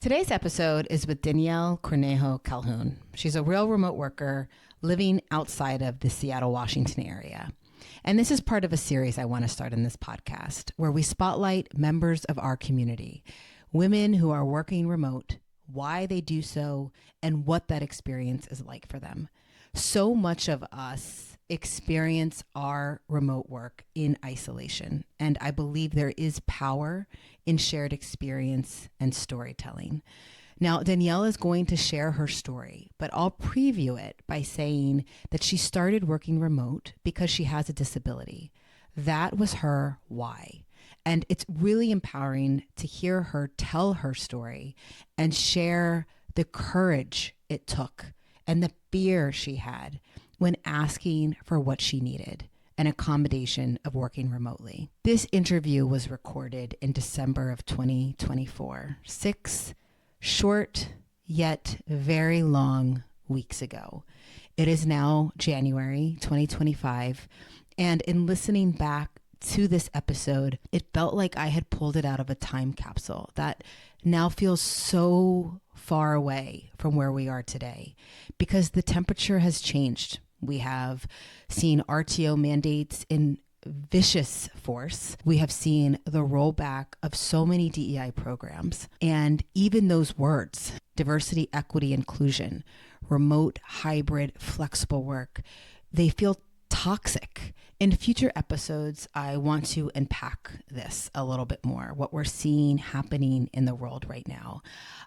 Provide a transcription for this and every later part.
Today's episode is with Danielle Cornejo Calhoun. She's a real remote worker living outside of the Seattle, Washington area. And this is part of a series I want to start in this podcast where we spotlight members of our community, women who are working remote, why they do so, and what that experience is like for them. So much of us experience our remote work in isolation, and I believe there is power in shared experience and storytelling. Now, Danielle is going to share her story, but I'll preview it by saying that she started working remote because she has a disability. That was her why. And it's really empowering to hear her tell her story and share the courage it took and the fear she had when asking for what she needed, an accommodation of working remotely. This interview was recorded in December of 2024, 6 short yet very long weeks ago. It is now January 2025, and in listening back to this episode, it felt like I had pulled it out of a time capsule that now feels so far away from where we are today because the temperature has changed. We have seen RTO mandates in vicious force. We have seen the rollback of so many DEI programs. And even those words, diversity, equity, inclusion, remote, hybrid, flexible work, they feel toxic. In future episodes, I want to unpack this a little bit more, what we're seeing happening in the world right now.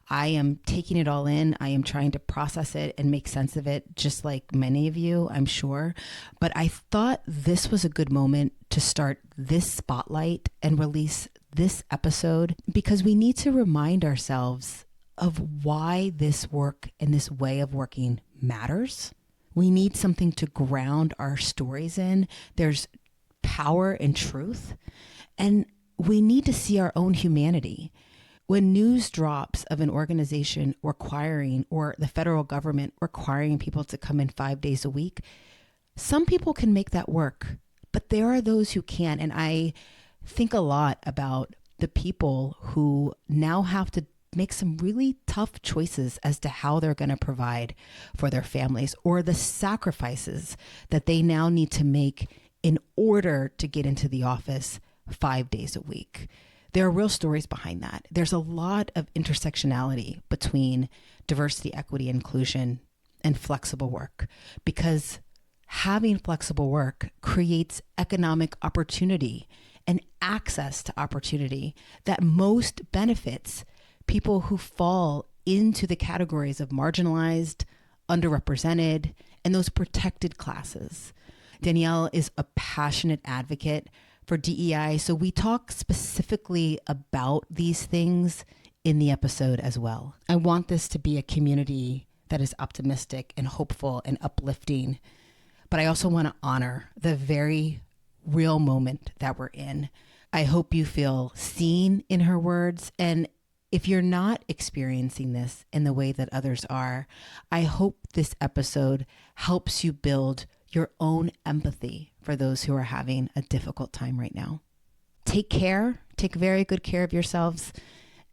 I am taking it all in. I am trying to process it and make sense of it, just like many of you, I'm sure. But I thought this was a good moment to start this spotlight and release this episode because we need to remind ourselves of why this work and this way of working matters. We need something to ground our stories in. There's power in truth. And we need to see our own humanity. When news drops of an organization requiring, or the federal government requiring people to come in 5 days a week, some people can make that work, but there are those who can't. And I think a lot about the people who now have to make some really tough choices as to how they're going to provide for their families or the sacrifices that they now need to make in order to get into the office 5 days a week. There are real stories behind that. There's a lot of intersectionality between diversity, equity, inclusion, and flexible work because having flexible work creates economic opportunity and access to opportunity that most benefits people who fall into the categories of marginalized, underrepresented, and those protected classes. Danielle is a passionate advocate for DEI, so we talk specifically about these things in the episode as well. I want this to be a community that is optimistic and hopeful and uplifting, but I also want to honor the very real moment that we're in. I hope you feel seen in her words, and if you're not experiencing this in the way that others are, I hope this episode helps you build your own empathy for those who are having a difficult time right now. Take care, take very good care of yourselves,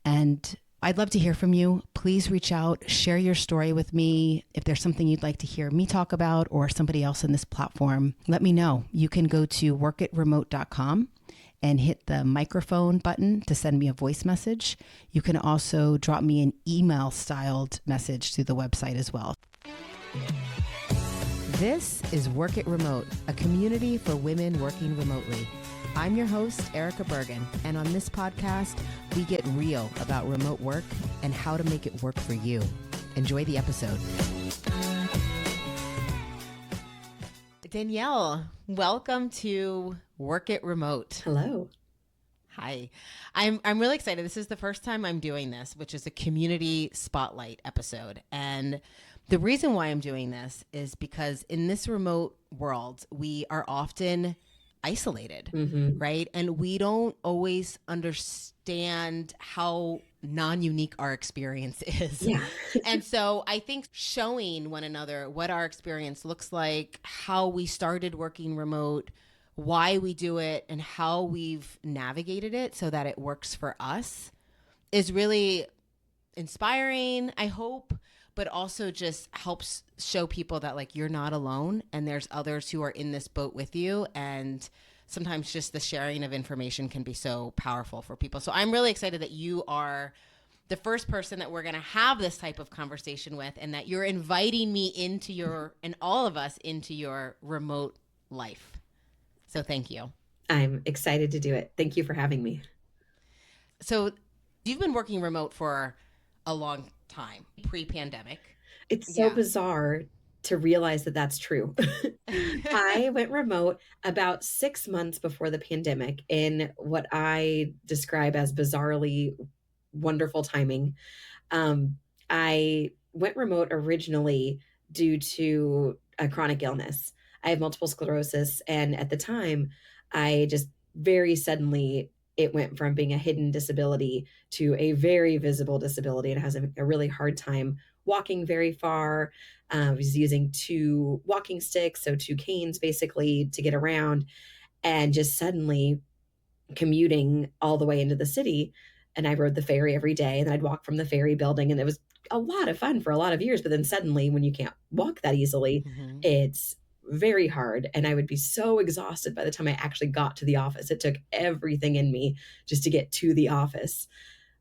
and I'd love to hear from you. Please reach out, share your story with me. If there's something you'd like to hear me talk about or somebody else in this platform, let me know. You can go to workitremote.com and hit the microphone button to send me a voice message. You can also drop me an email styled message through the website as well. This is Work It Remote, a community for women working remotely. I'm your host, Erica Bergen, and on this podcast, we get real about remote work and how to make it work for you. Enjoy the episode. Danielle, welcome to Work It Remote. Hello. Hi. I'm really excited. This is the first time I'm doing this, which is a community spotlight episode. And the reason why I'm doing this is because in this remote world, we are often isolated, right? And we don't always understand how non-unique our experience is. Yeah. And so I think showing one another what our experience looks like, how we started working remote, why we do it, and how we've navigated it so that it works for us is really inspiring, I hope, but also just helps show people that like you're not alone and there's others who are in this boat with you. And sometimes just the sharing of information can be so powerful for people. So I'm really excited that you are the first person that we're going to have this type of conversation with, and that you're inviting me into your, and all of us into your remote life. So thank you. I'm excited to do it. Thank you for having me. So you've been working remote for a long time, pre-pandemic. It's so Yeah. bizarre to realize that that's true. I went remote about 6 months before the pandemic in what I describe as bizarrely wonderful timing. Um, I went remote originally due to a chronic illness. I have multiple sclerosis, and at the time, I just very suddenly it went from being a hidden disability to a very visible disability, and has a really hard time walking very far. I was using two walking sticks, so two canes basically to get around, and just suddenly commuting all the way into the city. And I rode the ferry every day, and then I'd walk from the ferry building, and it was a lot of fun for a lot of years. But then suddenly, when you can't walk that easily, Mm-hmm. it's very hard. And I would be so exhausted by the time I actually got to the office. It took everything in me just to get to the office,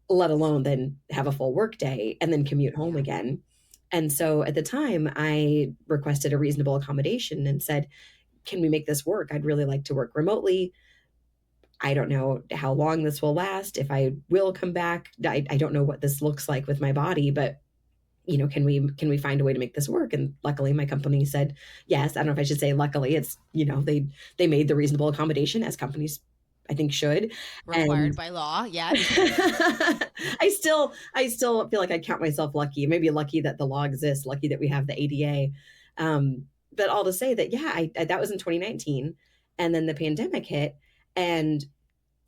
let alone then have a full work day and then commute home Yeah. again. And so at the time, I requested a reasonable accommodation and said, can we make this work? I'd really like to work remotely. I don't know how long this will last, if I will come back. I don't know what this looks like with my body, but can we find a way to make this work? And luckily my company said yes. I don't know if I should say luckily. It's, they made the reasonable accommodation, as companies I think should. Required And by law. Yes. I still feel like I count myself lucky, maybe lucky that the law exists, lucky that we have the ADA. But all to say that, yeah, that was in 2019. And then the pandemic hit. And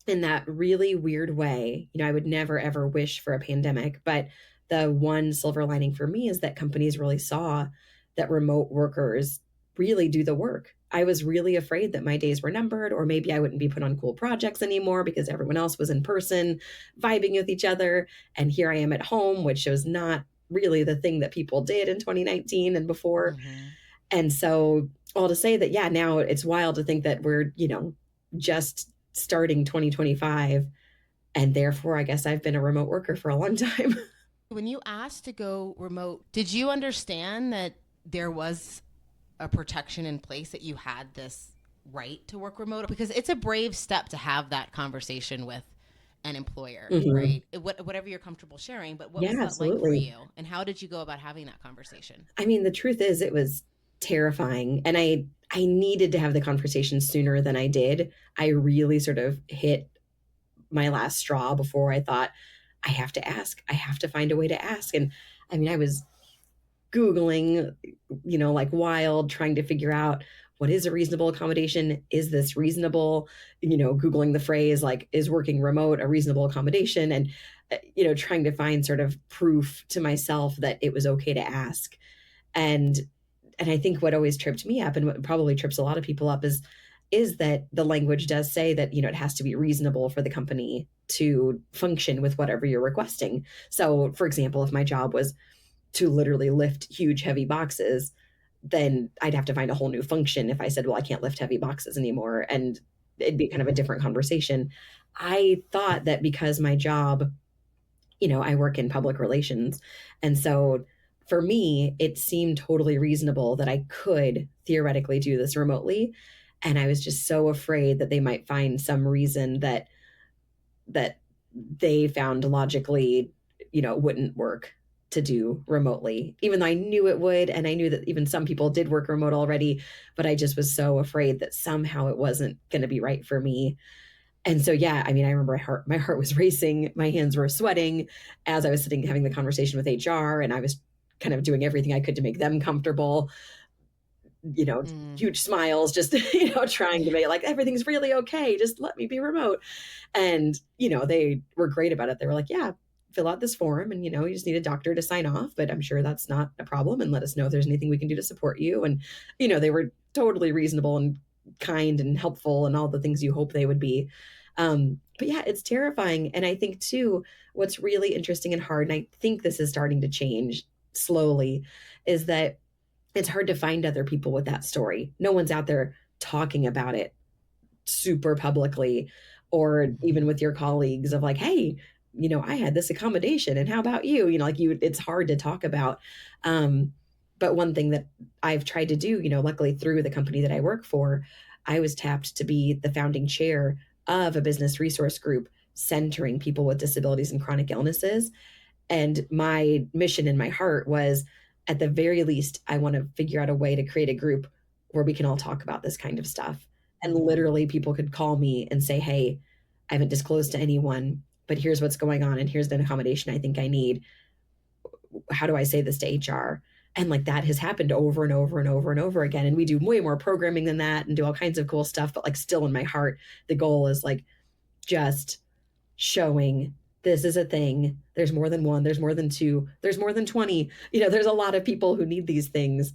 in that really weird way, I would never ever wish for a pandemic, but the one silver lining for me is that companies really saw that remote workers really do the work. I was really afraid that my days were numbered, or maybe I wouldn't be put on cool projects anymore because everyone else was in person vibing with each other. And here I am at home, which was not really the thing that people did in 2019 and before. Mm-hmm. And so, all to say that, yeah, now it's wild to think that we're, just starting 2025. And therefore, I guess I've been a remote worker for a long time. When you asked to go remote, did you understand that there was a protection in place, that you had this right to work remote? Because it's a brave step to have that conversation with an employer, Mhm. right? Whatever you're comfortable sharing, but what Yeah, was that like for absolutely. you? And how did you go about having that conversation? I mean, the truth is, it was terrifying. And I needed to have the conversation sooner than I did. I really sort of hit my last straw before I thought, I have to ask. I have to find a way to ask. And I mean, I was Googling, like wild, trying to figure out what is a reasonable accommodation. Is this reasonable? Googling the phrase like, is working remote a reasonable accommodation? And, trying to find sort of proof to myself that it was okay to ask. And I think what always tripped me up, and what probably trips a lot of people up, is that the language does say that, it has to be reasonable for the company to function with whatever you're requesting. So, for example, if my job was to literally lift huge, heavy boxes, then I'd have to find a whole new function if I said, well, I can't lift heavy boxes anymore. And it'd be kind of a different conversation. I thought that because my job, I work in public relations. And so for me, it seemed totally reasonable that I could theoretically do this remotely. And I was just so afraid that they might find some reason that they found logically, wouldn't work to do remotely, even though I knew it would. And I knew that even some people did work remote already, but I just was so afraid that somehow it wasn't going to be right for me. And so, yeah, I mean, I remember my heart was racing, my hands were sweating as I was sitting having the conversation with HR, and I was kind of doing everything I could to make them comfortable, Mm. huge smiles, just, trying to make it like everything's really okay. Just let me be remote. And, they were great about it. They were like, yeah, fill out this form and, you just need a doctor to sign off, but I'm sure that's not a problem. And let us know if there's anything we can do to support you. And, they were totally reasonable and kind and helpful and all the things you hope they would be. But yeah, it's terrifying. And I think too, what's really interesting and hard, and I think this is starting to change slowly, is that it's hard to find other people with that story. No one's out there talking about it super publicly, or even Mhm. with your colleagues of like, hey, I had this accommodation and how about you? Like it's hard to talk about. Um, but one thing that I've tried to do, luckily through the company that I work for, I was tapped to be the founding chair of a business resource group centering people with disabilities and chronic illnesses. And my mission in my heart was, at the very least, I want to figure out a way to create a group where we can all talk about this kind of stuff. And Mhm. literally, people could call me and say, hey, I haven't disclosed to anyone, but here's what's going on. And here's an accommodation I think I need. How do I say this to HR? And like that has happened over and over and over and over again. And we do way more programming than that and do all kinds of cool stuff. But like, still in my heart, the goal is like just showing this is a thing. There's more than one, there's more than two, there's more than 20. There's a lot of people who need these things.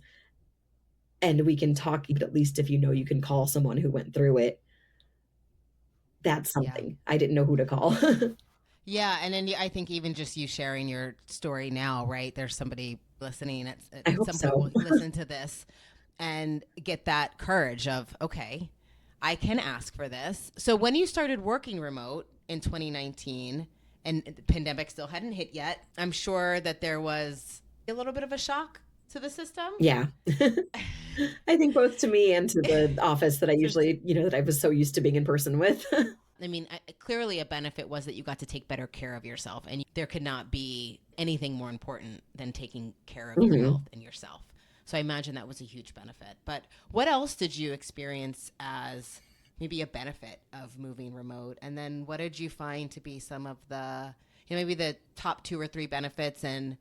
And we can talk, but at least if you can call someone who went through it, that's Yeah. something. I didn't know who to call. Yeah, and then I think even just you sharing your story now, right? There's somebody listening I at hope some point so. will listen to this and get that courage of, okay, I can ask for this. So when you started working remote in 2019 and the pandemic still hadn't hit yet, I'm sure that there was a little bit of a shock to the system. Yeah. I think both to me and to the office that I So usually, that I was so used to being in person with. I mean, clearly a benefit was that you got to take better care of yourself, and there could not be anything more important than taking care of your Mhm. health and yourself. So I imagine that was a huge benefit. But what else did you experience as maybe a benefit of moving remote? And then what did you find to be some of the, maybe the top two or three benefits, and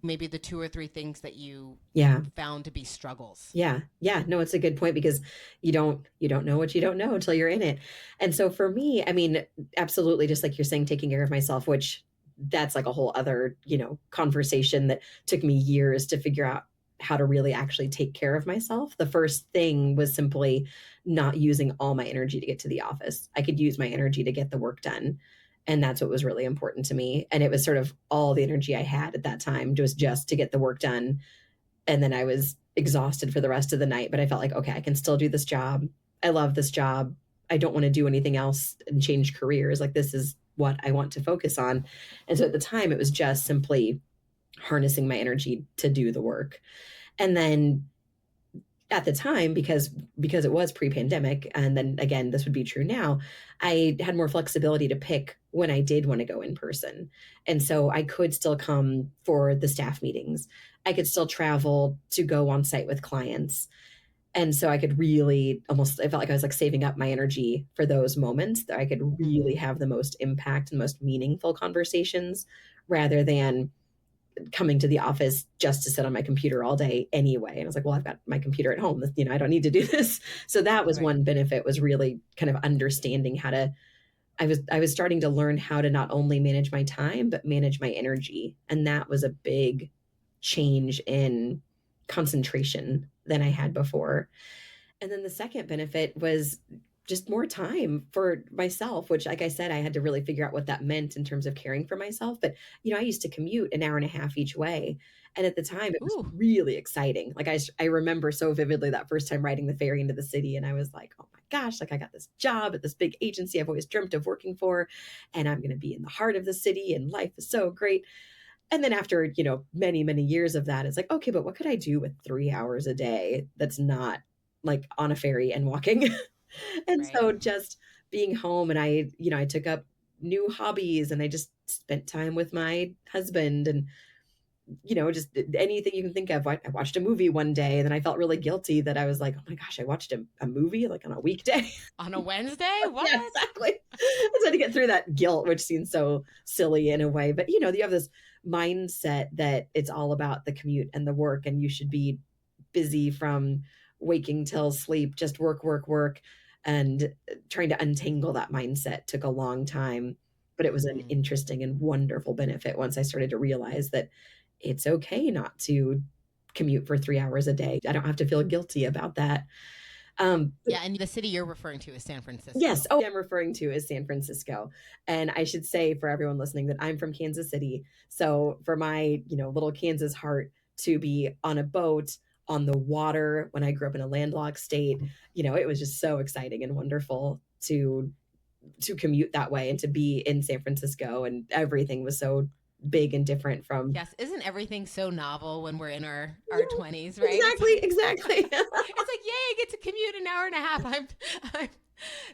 maybe the two or three things that you Yeah. found to be struggles? Yeah. Yeah. No, it's a good point because you don't know what you don't know until you're in it. And so for me, I mean, absolutely, just like you're saying, taking care of myself, which that's like a whole other, conversation that took me years to figure out how to really actually take care of myself. The first thing was simply not using all my energy to get to the office. I could use my energy to get the work done. And that's what was really important to me. And it was sort of all the energy I had at that time was just to get the work done, and then I was exhausted for the rest of the night, but I felt like, okay, I can still do this job. I love this job. I don't want to do anything else and change careers. Like, this is what I want to focus on. And so at the time, it was just simply harnessing my energy to do the work. And then at the time, because it was pre-pandemic, and then again this would be true now, I had more flexibility to pick when I did want to go in person. And so I could still come for the staff meetings. I could still travel to go on site with clients. And so I could really almost, I felt like I was like saving up my energy for those moments that I could really Mm-hmm. have the most impact and most meaningful conversations, rather than coming to the office just to sit on my computer all day anyway. And I was like, well, I've got my computer at home. I don't need to do this. So that was Right. one benefit, was really kind of understanding how to, I was starting to learn how to not only manage my time, but manage my energy. And that was a big change in concentration than I had before. And then the second benefit was just more time for myself, which, like I said, I had to really figure out what that meant in terms of caring for myself. But, I used to commute an hour and a half each way. And at the time, it was Ooh. really exciting. Like, I remember so vividly that first time riding the ferry into the city. And I was like, oh my gosh, like I got this job at this big agency I've always dreamt of working for. And I'm going to be in the heart of the city. And life is so great. And then after, many, many years of that, it's like, okay, but what could I do with 3 hours a day that's not like on a ferry and walking? And Right. so just being home, and I took up new hobbies, and I just spent time with my husband, and just anything you can think of. I watched a movie one day, and then I felt really guilty that I was like, oh my gosh, I watched a movie like on a weekday. On a Wednesday? Yeah, What? exactly. I was trying to get through that guilt, which seems so silly in a way. But you have this mindset that it's all about the commute and the work, and you should be busy from waking till sleep, just work, work, work. And trying to untangle that mindset took a long time. But it was an Mm-hmm. interesting and wonderful benefit once I started to realize that it's okay not to commute for 3 hours a day. I don't have to feel guilty about that. Yeah, and the city you're referring to is San Francisco. Yes. Oh, I'm referring to is San Francisco. And I should say for everyone listening that I'm from Kansas City. So for my, little Kansas heart to be on a boat on the water when I grew up in a landlocked state, it was just so exciting and wonderful to commute that way and to be in San Francisco, and everything was so big and different from. Yes, isn't everything so novel when we're in our Yeah, 20s, right? Exactly. It's like, yay, I get to commute an hour and a half.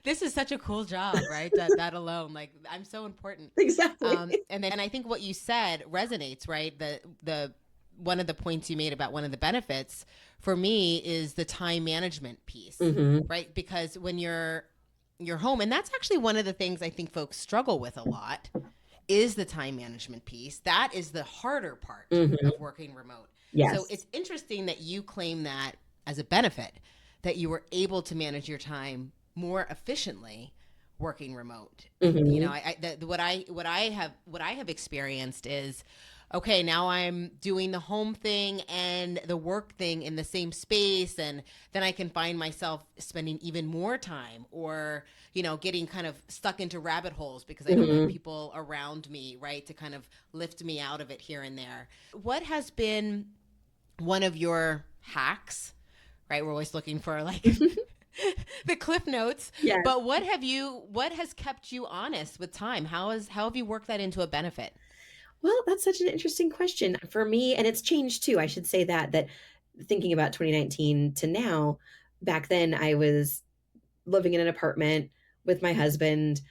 This is such a cool job, right? That alone, like, I'm so important. Exactly. And I think what you said resonates, right? The one of the points you made about one of the benefits for me is the time management piece, right? Because when you're home, and that's actually one of the things I think folks struggle with a lot, is the time management piece. That is the harder part of working remote. Yes. So it's interesting that you claim that as a benefit, that you were able to manage your time more efficiently working remote. What I have experienced is, okay, now I'm doing the home thing and the work thing in the same space, and then I can find myself spending even more time, or getting kind of stuck into rabbit holes because I don't have people around me, right, to kind of lift me out of it here and there. What has been one of your hacks, right? We're always looking for like the cliff notes. Yes. But what has kept you honest with time? How have you worked that into a benefit? Well, that's such an interesting question for me. And it's changed too. I should say that thinking about 2019 to now, back then I was living in an apartment with my husband.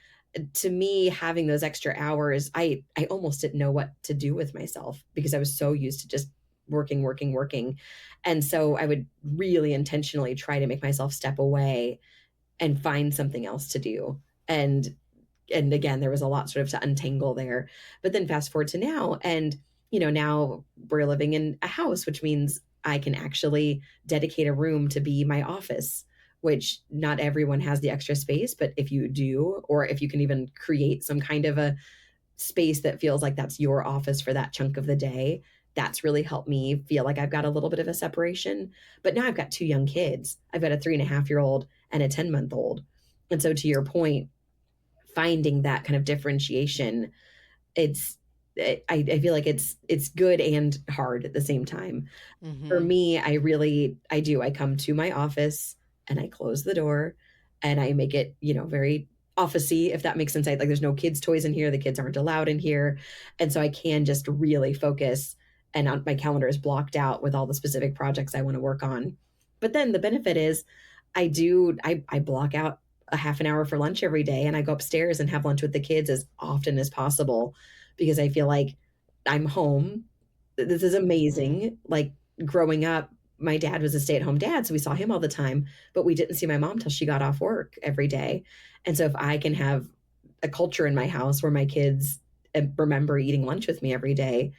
To me, having those extra hours, I almost didn't know what to do with myself because I was so used to just working. And so I would really intentionally try to make myself step away and find something else to do. And again, there was a lot sort of to untangle there. But then fast forward to now, and now we're living in a house, which means I can actually dedicate a room to be my office, which not everyone has the extra space. But if you do, or if you can even create some kind of a space that feels like that's your office for that chunk of the day, that's really helped me feel like I've got a little bit of a separation. But now I've got two young kids. I've got a 3.5-year-old and a 10-month-old. And so to your point, finding that kind of differentiation, I feel like it's good and hard at the same time. For me, I come to my office and I close the door and I make it, very officey, if that makes sense. Like there's no kids' toys in here. The kids aren't allowed in here. And so I can just really focus, and my calendar is blocked out with all the specific projects I want to work on. But then the benefit is I block out a half an hour for lunch every day, and I go upstairs and have lunch with the kids as often as possible because I feel like I'm home. This is amazing. Like growing up, my dad was a stay-at-home dad, so we saw him all the time, but we didn't see my mom till she got off work every day. And so if I can have a culture in my house where my kids remember eating lunch with me every day,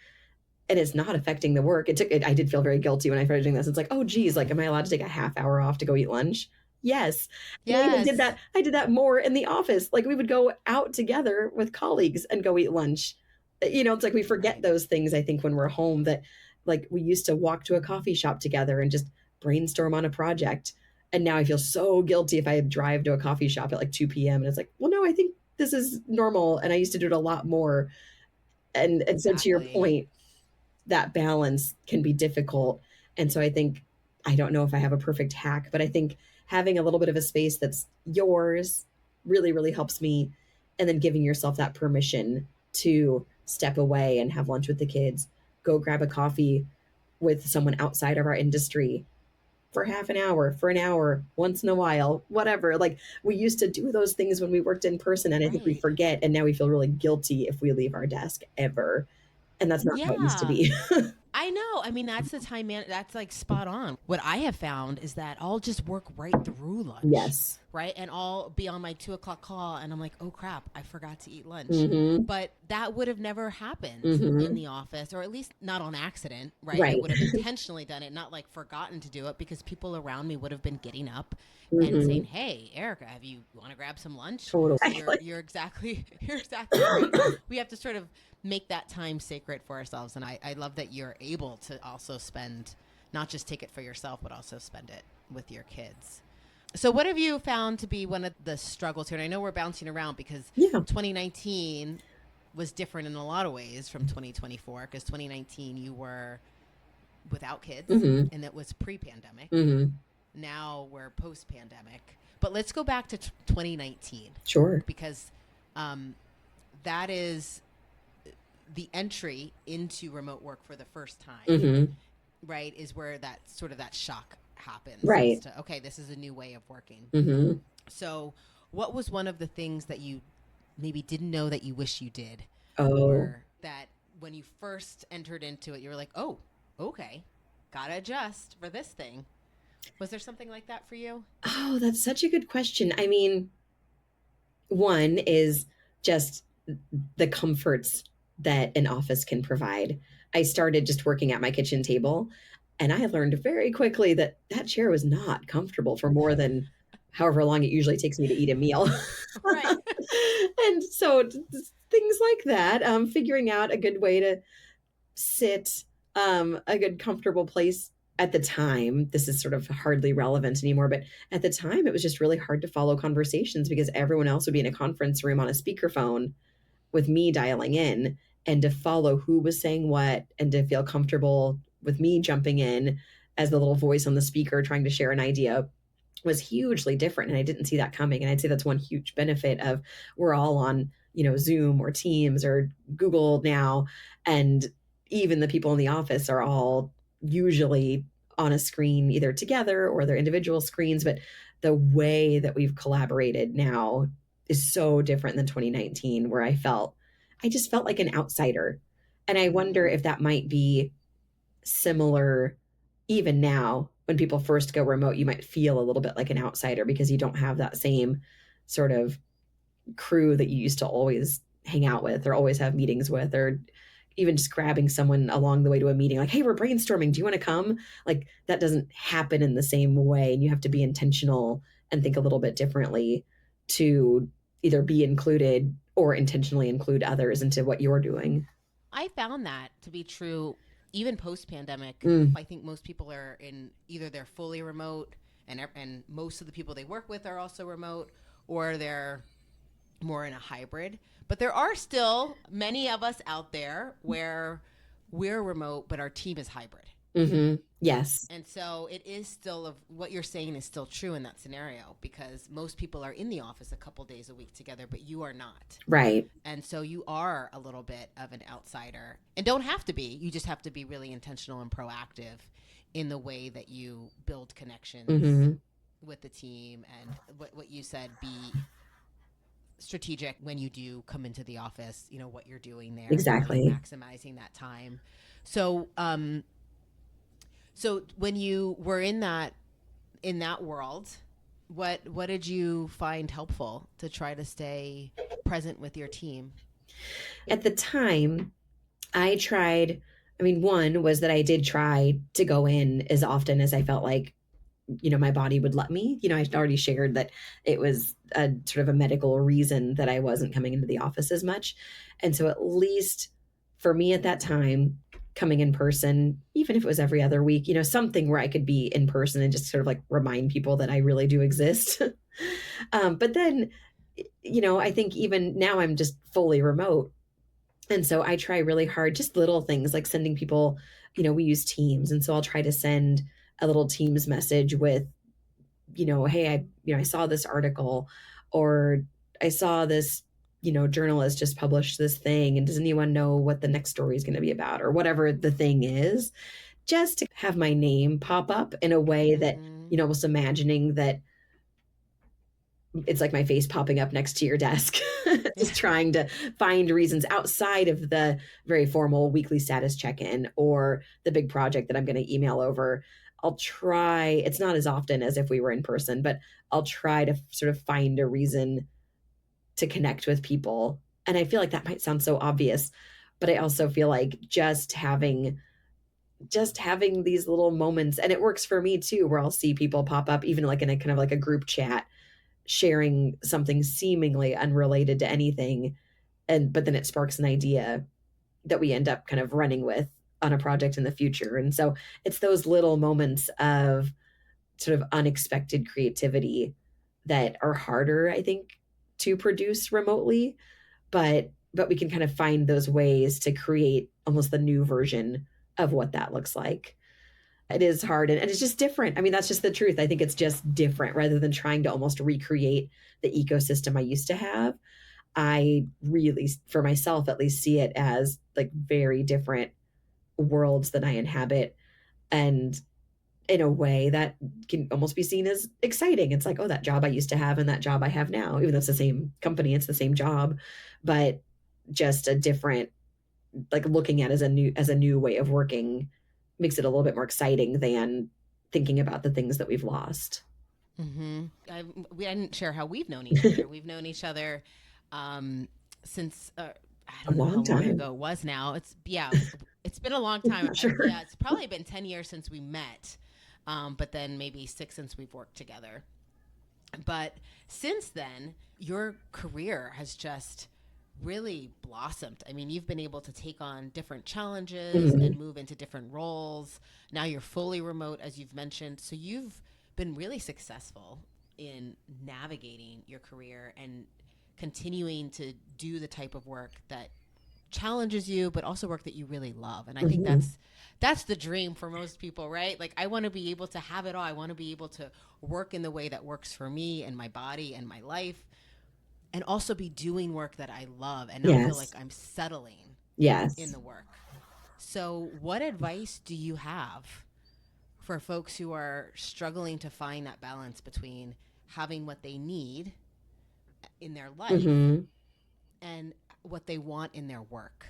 and it's not affecting the work. I did feel very guilty when I started doing this. It's like, oh geez, like am I allowed to take a half hour off to go eat lunch? Yes. And I even did that. I did that more in the office. Like we would go out together with colleagues and go eat lunch. It's like we forget those things, I think, when we're home, that like we used to walk to a coffee shop together and just brainstorm on a project. And now I feel so guilty if I drive to a coffee shop at like 2 p.m. And it's like, well, no, I think this is normal. And I used to do it a lot more. And so to your point, that balance can be difficult. And so I think, I don't know if I have a perfect hack, but I think having a little bit of a space that's yours really, really helps me. And then giving yourself that permission to step away and have lunch with the kids, go grab a coffee with someone outside of our industry for half an hour, for an hour, once in a while, whatever. Like we used to do those things when we worked in person, and I think we forget. And now we feel really guilty if we leave our desk ever. And that's not how it used to be. I know. I mean, that's the time, man. That's like spot on. What I have found is that I'll just work right through lunch. Yes. Right. And I'll be on my 2:00 call and I'm like, oh crap, I forgot to eat lunch. But that would have never happened in the office, or at least not on accident. Right. I would have intentionally done it, not like forgotten to do it, because people around me would have been getting up and saying, hey, Erica, you want to grab some lunch? Totally. You're exactly right. We have to sort of make that time sacred for ourselves. And I love that you're able to also spend, not just take it for yourself, but also spend it with your kids. So, what have you found to be one of the struggles here? And I know we're bouncing around because Yeah. 2019 was different in a lot of ways from 2024, because 2019 you were without kids Mm-hmm. and it was pre-pandemic. Mm-hmm. Now we're post-pandemic. But let's go back to 2019, Sure. because um, that is the entry into remote work for the first time, Mm-hmm. right? Is where that sort of that shock happens as Right. to, okay, this is a new way of working. Mm-hmm. So, what was one of the things that you maybe didn't know that you wish you did, Oh. or that when you first entered into it, you were like, oh, okay, gotta adjust for this thing? Was there something like that for you? Oh, that's such a good question. I mean, one is just the comforts that an office can provide. I started just working at my kitchen table, and I learned very quickly that that chair was not comfortable for more than however long it usually takes me to eat a meal. Right. And so things like that, figuring out a good way to sit, a good comfortable place at the time. This is sort of hardly relevant anymore, but at the time it was just really hard to follow conversations because everyone else would be in a conference room on a speakerphone with me dialing in, and to follow who was saying what and to feel comfortable with me jumping in as the little voice on the speaker trying to share an idea was hugely different, and I didn't see that coming. And I'd say that's one huge benefit of we're all on, Zoom or Teams or Google now, and even the people in the office are all usually on a screen either together or their individual screens, but the way that we've collaborated now is so different than 2019, where I just felt like an outsider. And I wonder if that might be similar even now. When people first go remote, you might feel a little bit like an outsider because you don't have that same sort of crew that you used to always hang out with or always have meetings with, or even just grabbing someone along the way to a meeting like, hey, we're brainstorming, do you want to come? Like, that doesn't happen in the same way, and you have to be intentional and think a little bit differently to either be included or intentionally include others into what you're doing. I found that to be true even post pandemic. Mm, I think most people are in either they're fully remote, and most of the people they work with are also remote, or they're more in a hybrid. But there are still many of us out there where we're remote, but our team is hybrid. mm-hmm. Yes. And so it is still of what you're saying is still true in that scenario, because most people are in the office a couple days a week together, but you are not. Right. And so you are a little bit of an outsider, and don't have to be. You just have to be really intentional and proactive in the way that you build connections Mm-hmm. with the team, and what you said, be strategic when you do come into the office, what you're doing there and how you're Exactly. maximizing that time. So when you were in that world, what did you find helpful to try to stay present with your team? At the time, I tried, I mean, one was that I did try to go in as often as I felt like, my body would let me. I'd already shared that it was a sort of a medical reason that I wasn't coming into the office as much. And so, at least for me at that time, coming in person, even if it was every other week, something where I could be in person and just sort of like remind people that I really do exist. But then, I think even now I'm just fully remote. And so I try really hard, just little things like sending people, we use Teams. And so I'll try to send a little Teams message with, hey, I saw this article, or I saw this, journalist just published this thing. And does anyone know what the next story is going to be about, or whatever the thing is, just to have my name pop up in a way that, Mm-hmm. almost imagining that it's like my face popping up next to your desk, Yeah. just trying to find reasons outside of the very formal weekly status check in or the big project that I'm going to email over. I'll try, it's not as often as if we were in person, but I'll try to sort of find a reason to connect with people. And I feel like that might sound so obvious, but I also feel like just having these little moments, and it works for me too, where I'll see people pop up even like in a kind of like a group chat sharing something seemingly unrelated to anything, but then it sparks an idea that we end up kind of running with on a project in the future. And so it's those little moments of sort of unexpected creativity that are harder, I think, to produce remotely, but we can kind of find those ways to create almost the new version of what that looks like. It is hard and it's just different. I mean, that's just the truth. I think it's just different rather than trying to almost recreate the ecosystem I used to have. I really, for myself at least, see it as like very different worlds that I inhabit. And in a way that can almost be seen as exciting. It's like, oh, that job I used to have and that job I have now, even though it's the same company, it's the same job, but just a different, like looking at as a new way of working makes it a little bit more exciting than thinking about the things that we've lost. We didn't share how we've known each other. We've known each other since I A don't know how long long time. ago it was now. It's been a long time. Sure. Yeah, it's probably been 10 years since we met, but then maybe 6 since we've worked together. But since then, your career has just really blossomed. I mean, you've been able to take on different challenges and Mhm. move into different roles. Now you're fully remote, as you've mentioned. So you've been really successful in navigating your career and continuing to do the type of work that challenges you, but also work that you really love. And I think Mhm. that's the dream for most people, right? Like I want to be able to have it all. I want to be able to work in the way that works for me and my body and my life, and also be doing work that I love and not feel like Yes. I'm settling in Yes. the work. So, what advice do you have for folks who are struggling to find that balance between having what they need in their life Hmm. and what they want in their work?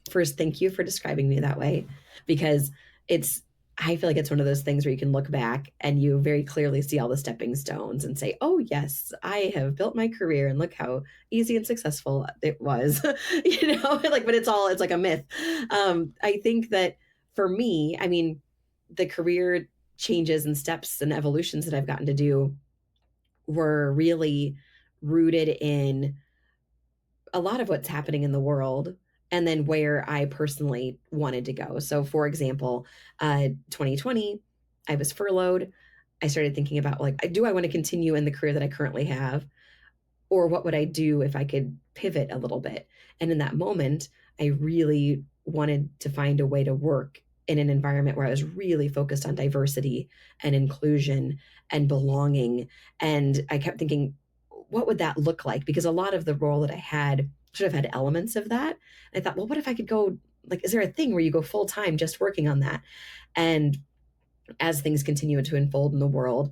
First, thank you for describing me that way because it's, I feel like it's one of those things where you can look back and you very clearly see all the stepping stones and say, oh, yes, I have built my career and look how easy and successful it was, like, but it's like a myth. I think that for me, I mean, the career changes and steps and evolutions that I've gotten to do were really rooted in a lot of what's happening in the world and then where I personally wanted to go. So, for example, 2020, I was furloughed. I started thinking about like, do I want to continue in the career that I currently have? Or what would I do if I could pivot a little bit? And in that moment, I really wanted to find a way to work in an environment where I was really focused on diversity and inclusion and belonging. And I kept thinking, what would that look like? Because a lot of the role that I had should have had elements of that. And I thought, well, what if I could go, like, is there a thing where you go full time just working on that? And as things continue to unfold in the world,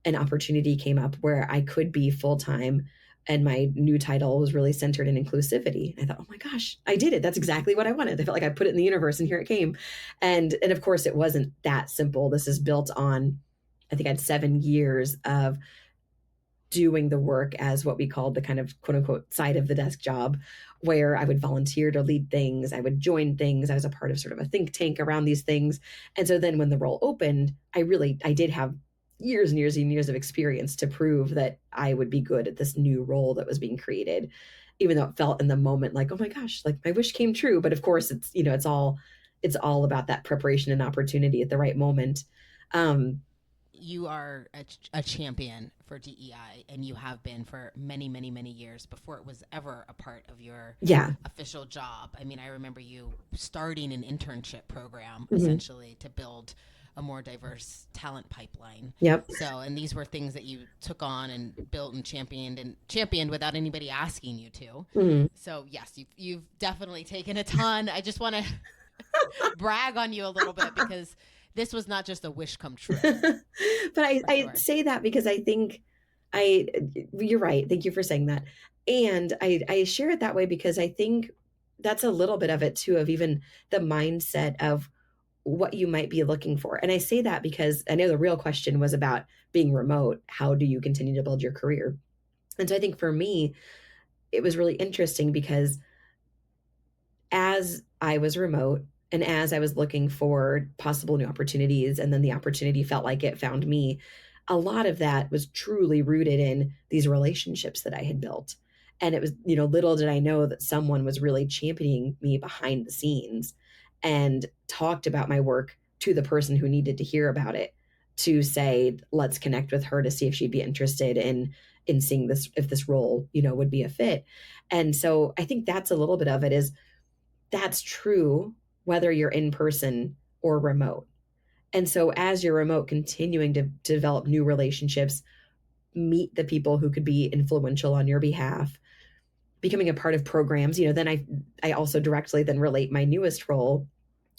an opportunity came up where I could be full time. And my new title was really centered in inclusivity. And I thought, oh my gosh, I did it. That's exactly what I wanted. I felt like I put it in the universe and here it came. And of course it wasn't that simple. This is built on, I think I had 7 years of doing the work as what we called the kind of quote unquote side of the desk job, where I would volunteer to lead things, I would join things, I was a part of sort of a think tank around these things. And so then when the role opened, I did have years and years and years of experience to prove that I would be good at this new role that was being created, even though it felt in the moment like, oh my gosh, like my wish came true. But of course it's, it's all about that preparation and opportunity at the right moment. um You are a champion for DEI, and you have been for many, many, many years before it was ever a part of your yeah. official job. I mean, I remember you starting an internship program Hmm. essentially to build a more diverse talent pipeline. Yep. So, and these were things that you took on and built and championed without anybody asking you to. Hmm. So, yes, you've definitely taken a ton. I just want to brag on you a little bit because this was not just a wish come true, But for I sure. say that because I think I, you're right. Thank you for saying that. And I share it that way because I think that's a little bit of it too, of even the mindset of what you might be looking for. And I say that because I know the real question was about being remote. How do you continue to build your career? And so I think for me, it was really interesting because as I was remote and as I was looking for possible new opportunities, and then the opportunity felt like it found me, a lot of that was truly rooted in these relationships that I had built. And it was, little did I know that someone was really championing me behind the scenes and talked about my work to the person who needed to hear about it to say, let's connect with her to see if she'd be interested in seeing this, if this role, would be a fit. And so I think that's a little bit of it, is that's true whether you're in person or remote. And so as you're remote, continuing to develop new relationships, meet the people who could be influential on your behalf, becoming a part of programs, then I also directly then relate my newest role,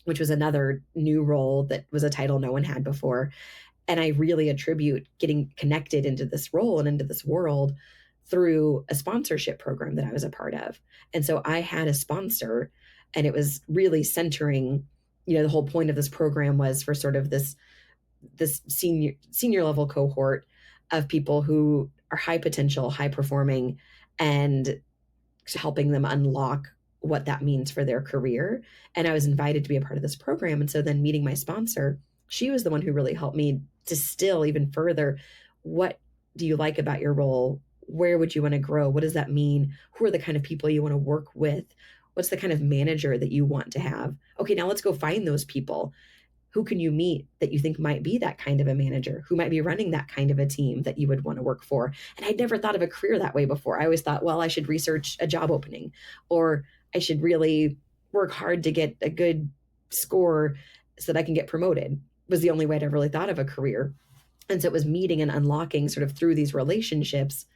which was another new role that was a title no one had before. And I really attribute getting connected into this role and into this world through a sponsorship program that I was a part of. And so I had a sponsor, and it was really centering, the whole point of this program was for sort of this senior level cohort of people who are high potential, high performing, and helping them unlock what that means for their career. And I was invited to be a part of this program. And so then meeting my sponsor, she was the one who really helped me distill even further, what do you like about your role? Where would you want to grow? What does that mean? Who are the kind of people you want to work with? What's the kind of manager that you want to have? Okay, now let's go find those people. Who can you meet that you think might be that kind of a manager, who might be running that kind of a team that you would want to work for? And I'd never thought of a career that way before. I always thought, well, I should research a job opening, or I should really work hard to get a good score so that I can get promoted, was the only way I'd ever really thought of a career. And so it was meeting and unlocking sort of through these relationships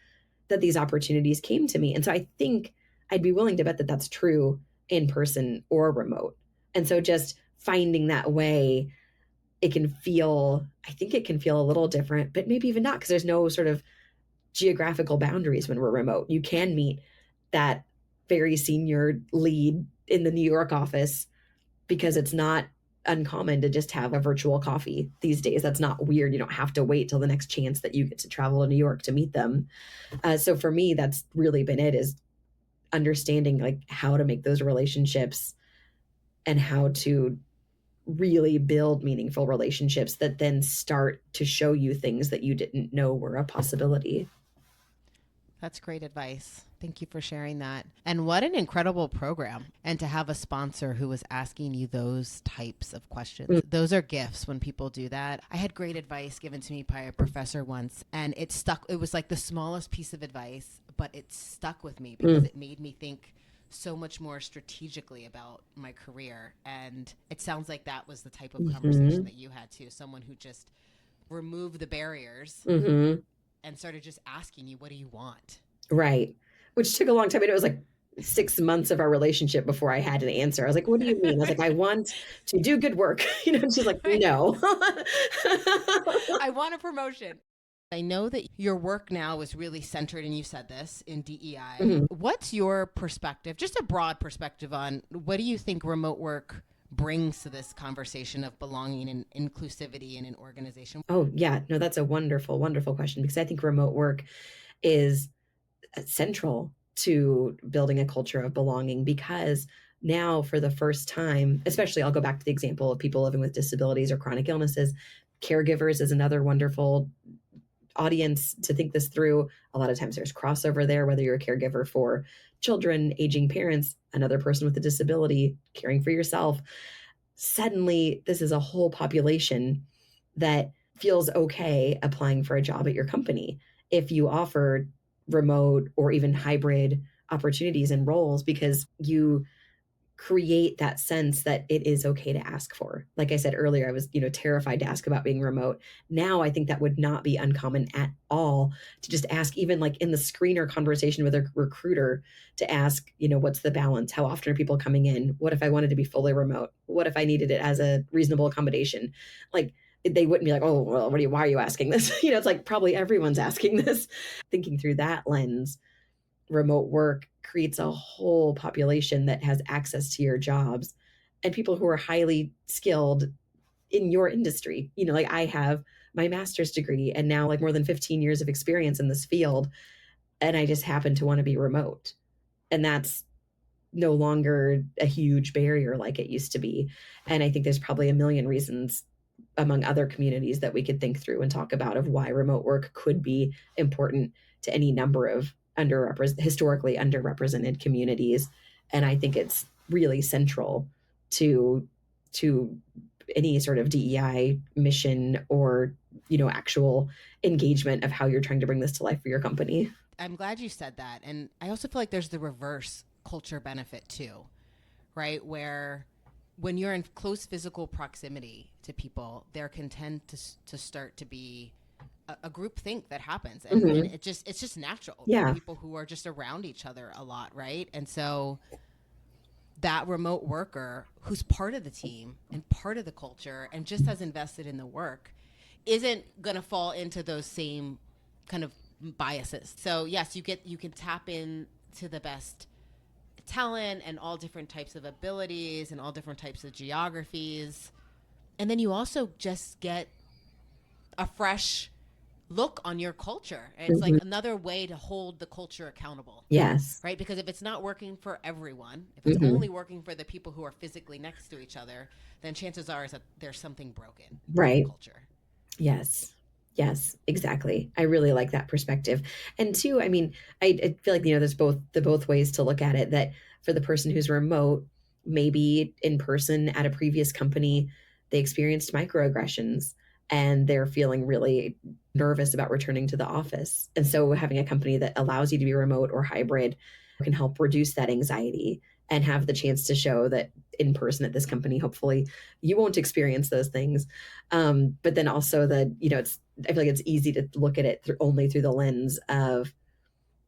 that these opportunities came to me. And so I think I'd be willing to bet that that's true in person or remote. And so just finding that way, I think it can feel a little different, but maybe even not, because there's no sort of geographical boundaries when we're remote. You can meet that very senior lead in the New York office, because it's not uncommon to just have a virtual coffee these days. That's not weird. You don't have to wait till the next chance that you get to travel to New York to meet them. So for me, that's really been it, is understanding like how to make those relationships and how to really build meaningful relationships that then start to show you things that you didn't know were a possibility. That's great advice. Thank you for sharing that. And what an incredible program. And to have a sponsor who was asking you those types of questions. Those are gifts when people do that. I had great advice given to me by a professor once, and it stuck. It was like the smallest piece of advice, but it stuck with me because it made me think so much more strategically about my career. And it sounds like that was the type of conversation that you had too. Someone who just removed the barriers and started just asking you, what do you want? Right. Which took a long time. And it was like 6 months of our relationship before I had an answer. I was like, what do you mean? I was like, I want to do good work. And she's like, no. I want a promotion. I know that your work now is really centered, and you said this, in DEI. What's your perspective, just a broad perspective, on what do you think remote work brings to this conversation of belonging and inclusivity in an organization? Oh, yeah. No, that's a wonderful, wonderful question, because I think remote work is central to building a culture of belonging, because now for the first time, especially I'll go back to the example of people living with disabilities or chronic illnesses, caregivers is another wonderful audience to think this through. A lot of times there's crossover there, whether you're a caregiver for children, aging parents, another person with a disability, caring for yourself. Suddenly, this is a whole population that feels okay applying for a job at your company if you offer remote or even hybrid opportunities and roles, because you create that sense that it is okay to ask for. Like I said earlier, I was, terrified to ask about being remote. Now I think that would not be uncommon at all, to just ask, even like in the screener conversation with a recruiter, to ask, what's the balance? How often are people coming in? What if I wanted to be fully remote? What if I needed it as a reasonable accommodation? Like, they wouldn't be like, oh, well, why are you asking this? It's like, probably everyone's asking this. Thinking through that lens, remote work creates a whole population that has access to your jobs, and people who are highly skilled in your industry. Like I have my master's degree and now like more than 15 years of experience in this field, and I just happen to want to be remote. And that's no longer a huge barrier like it used to be. And I think there's probably a million reasons among other communities that we could think through and talk about of why remote work could be important to any number of historically underrepresented communities. And I think it's really central to any sort of DEI mission or actual engagement of how you're trying to bring this to life for your company. I'm glad you said that. And I also feel like there's the reverse culture benefit too, right? Where when you're in close physical proximity to people, there can tend to start to be a group think that happens. And it's just natural for Yeah. people who are just around each other a lot, right? And so that remote worker who's part of the team and part of the culture and just as invested in the work isn't going to fall into those same kind of biases. So yes, you can tap in to the best talent and all different types of abilities and all different types of geographies. And then you also just get a fresh look on your culture. And it's like another way to hold the culture accountable. Yes. Right? Because if it's not working for everyone, if it's only working for the people who are physically next to each other, then chances are is that there's something broken Right. in the culture. Yes. Yes, exactly. I really like that perspective. And two, I mean, I feel like, there's both ways to look at it, that for the person who's remote, maybe in person at a previous company, they experienced microaggressions and they're feeling really nervous about returning to the office. And so having a company that allows you to be remote or hybrid can help reduce that anxiety and have the chance to show that in person at this company, hopefully you won't experience those things. But then also I feel like it's easy to look at it only through the lens of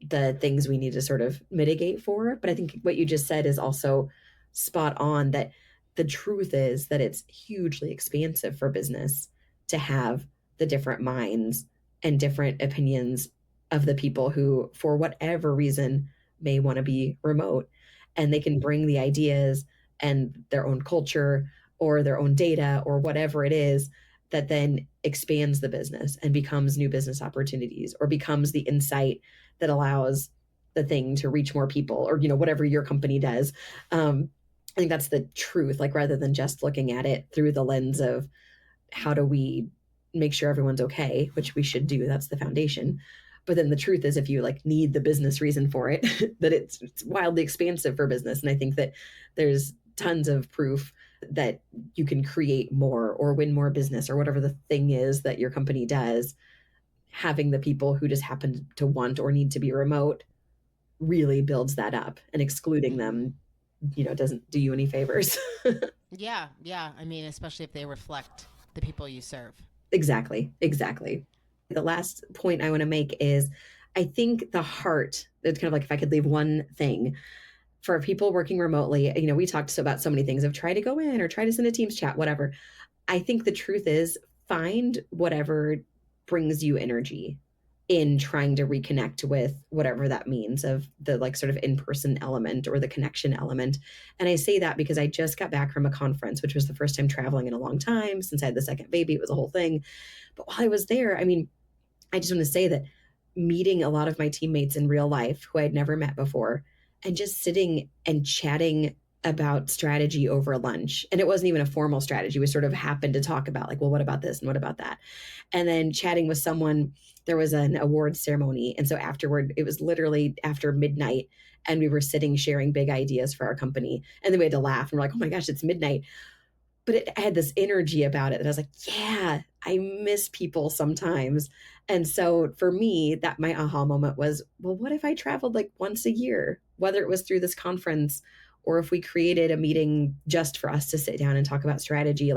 the things we need to sort of mitigate for. But I think what you just said is also spot on, that the truth is that it's hugely expansive for business to have the different minds and different opinions of the people who, for whatever reason, may want to be remote. And they can bring the ideas and their own culture or their own data or whatever it is that then expands the business and becomes new business opportunities, or becomes the insight that allows the thing to reach more people, or whatever your company does. I think that's the truth, like rather than just looking at it through the lens of how do we make sure everyone's okay, which we should do, that's the foundation. But then the truth is, if you need the business reason for it, that it's wildly expansive for business. And I think that there's tons of proof that you can create more or win more business or whatever the thing is that your company does. Having the people who just happen to want or need to be remote really builds that up, and excluding them, doesn't do you any favors. Yeah. I mean, especially if they reflect the people you serve. Exactly. The last point I want to make is, I think the heart, it's kind of like, if I could leave one thing for people working remotely, we talked about so many things of try to go in or try to send a Teams chat, whatever. I think the truth is, find whatever brings you energy in trying to reconnect with whatever that means, of the sort of in-person element or the connection element. And I say that because I just got back from a conference, which was the first time traveling in a long time since I had the second baby. It was a whole thing. But while I was there, I mean, I just want to say that meeting a lot of my teammates in real life who I'd never met before, and just sitting and chatting about strategy over lunch. And it wasn't even a formal strategy. We sort of happened to talk about well, what about this and what about that? And then chatting with someone, there was an award ceremony. And so afterward, it was literally after midnight, and we were sitting sharing big ideas for our company. And then we had to laugh, and we're like, oh my gosh, it's midnight. But it had this energy about it that I was like, yeah, I miss people sometimes. And so for me, that my aha moment was, well, what if I traveled once a year, whether it was through this conference or if we created a meeting just for us to sit down and talk about strategy?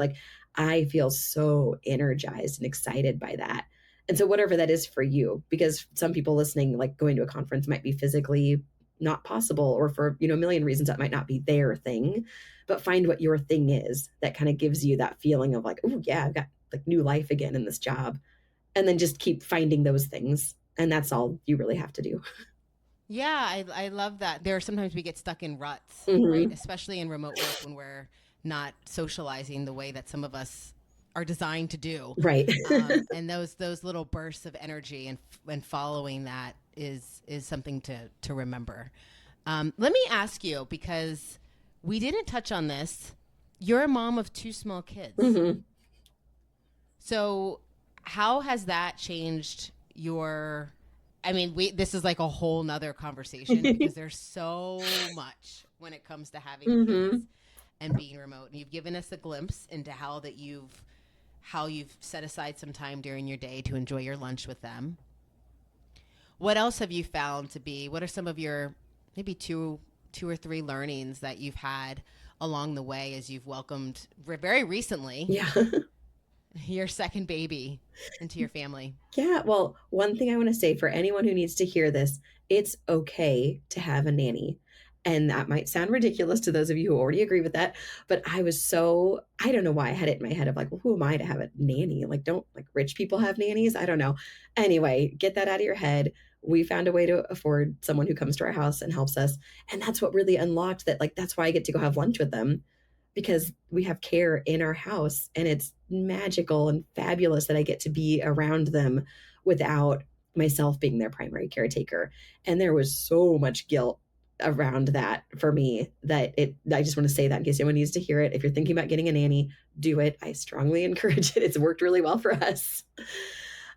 I feel so energized and excited by that. And so whatever that is for you, because some people listening, going to a conference might be physically not possible, or for, a million reasons that might not be their thing. But find what your thing is that kind of gives you that feeling of oh yeah, I've got new life again in this job. And then just keep finding those things. And that's all you really have to do. Yeah, I love that. There are sometimes we get stuck in ruts, right? Mm-hmm. Especially in remote work when we're not socializing the way that some of us are designed to do. Right. And those little bursts of energy and following that is something to remember. Let me ask you, because we didn't touch on this. You're a mom of 2 small kids. Mm-hmm. So how has that changed your, I mean, this is like a whole nother conversation because there's so much when it comes to having Mm-hmm. kids and being remote. And you've given us a glimpse into how how you've set aside some time during your day to enjoy your lunch with them. What else have you found to be, what are some of your maybe two or three learnings that you've had along the way as you've welcomed very recently your second baby into your family? Yeah. Well, one thing I want to say for anyone who needs to hear this, it's okay to have a nanny. And that might sound ridiculous to those of you who already agree with that. But I don't know why I had it in my head of like, well, who am I to have a nanny? Like, don't like rich people have nannies? I don't know. Anyway, get that out of your head. We found a way to afford someone who comes to our house and helps us. And that's what really unlocked that. Like, that's why I get to go have lunch with them, because we have care in our house, and it's magical and fabulous that I get to be around them without myself being their primary caretaker. And there was so much guilt around that for me that I just want to say that in case anyone needs to hear it. If you're thinking about getting a nanny, do it. I strongly encourage it. It's worked really well for us.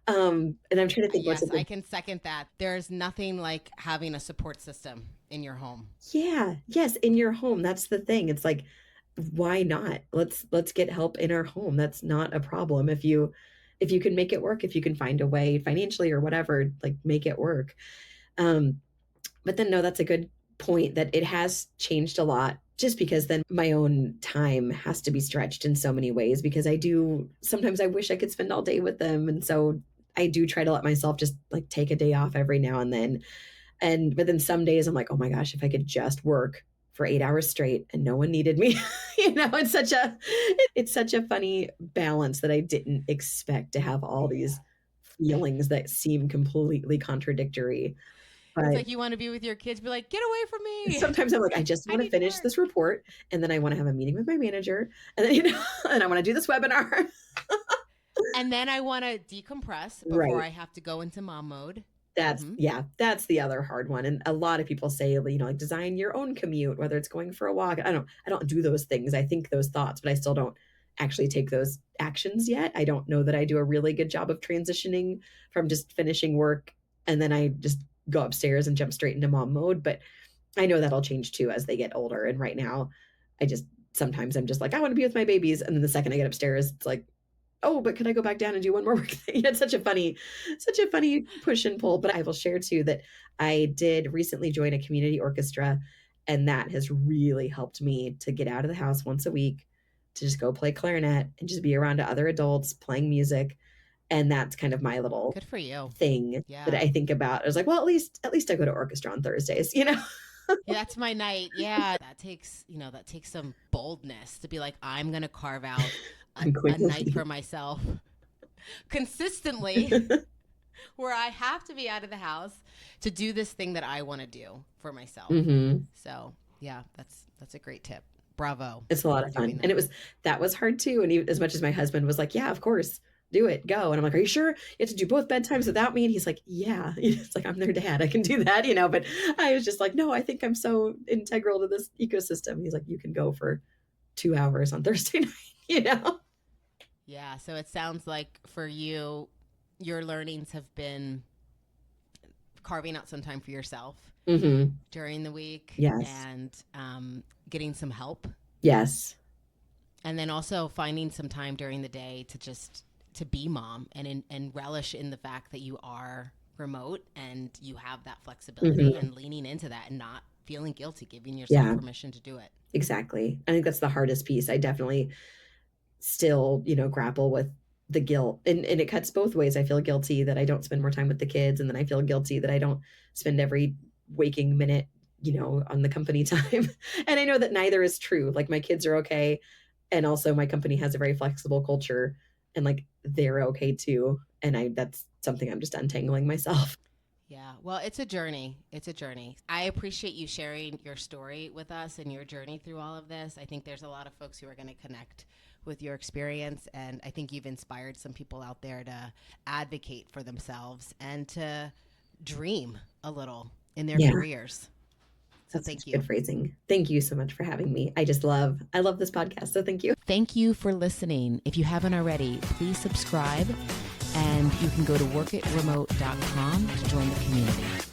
And I'm trying to think. Yes, I can second that. There's nothing like having a support system in your home. Yeah. Yes. In your home. That's the thing. It's like, why not? Let's get help in our home. That's not a problem. If you can make it work, if you can find a way financially or whatever, like make it work. But then no, that's a good point that it has changed a lot, just because then my own time has to be stretched in so many ways, because sometimes I wish I could spend all day with them. And so I do try to let myself just like take a day off every now and then. But then some days I'm like, oh my gosh, if I could just work for 8 hours straight and no one needed me, it's such a funny balance that I didn't expect to have all these feelings that seem completely contradictory. But it's like you want to be with your kids, be like, get away from me. Sometimes I'm like, I just want to finish this report, and then I want to have a meeting with my manager, and then and I want to do this webinar. And then I want to decompress before I have to go into mom mode. That's the other hard one. And a lot of people say, like design your own commute, whether it's going for a walk. I don't do those things. I think those thoughts, but I still don't actually take those actions yet. I don't know that I do a really good job of transitioning from just finishing work and then I just go upstairs and jump straight into mom mode. But I know that'll change too as they get older. And right now sometimes I'm just like, I want to be with my babies. And then the second I get upstairs, it's like, oh, but could I go back down and do one more work thing? It's such a funny push and pull. But I will share too that I did recently join a community orchestra, and that has really helped me to get out of the house once a week to just go play clarinet and just be around other adults playing music. And that's kind of my little good for you thing that I think about. I was like, well, at least I go to orchestra on Thursdays, Yeah, that's my night. Yeah, that takes some boldness to be like, I'm going to carve out a night for myself consistently where I have to be out of the house to do this thing that I want to do for myself. Mm-hmm. So yeah, that's a great tip. Bravo. It's a lot of fun. And that was hard too. And as much as my husband was like, yeah, of course, do it, go. And I'm like, are you sure you have to do both bedtimes without me? And he's like, yeah, it's like, I'm their dad, I can do that, but I was just like, no, I think I'm so integral to this ecosystem. He's like, you can go for 2 hours on Thursday night, Yeah. So it sounds like for you, your learnings have been carving out some time for yourself during the week. Yes. And getting some help. Yes. And then also finding some time during the day to be mom and relish in the fact that you are remote and you have that flexibility and leaning into that and not feeling guilty, giving yourself permission to do it. Exactly. I think that's the hardest piece. I definitely still, grapple with the guilt, and it cuts both ways. I feel guilty that I don't spend more time with the kids. And then I feel guilty that I don't spend every waking minute, on the company time. And I know that neither is true. Like my kids are okay. And also my company has a very flexible culture, and like they're okay too. And that's something I'm just untangling myself. Yeah. Well, it's a journey. I appreciate you sharing your story with us and your journey through all of this. I think there's a lot of folks who are going to connect with your experience. And I think you've inspired some people out there to advocate for themselves and to dream a little in their careers. So thank you. Good phrasing. Thank you so much for having me. I love this podcast. So thank you. Thank you for listening. If you haven't already, please subscribe, and you can go to workitremote.com to join the community.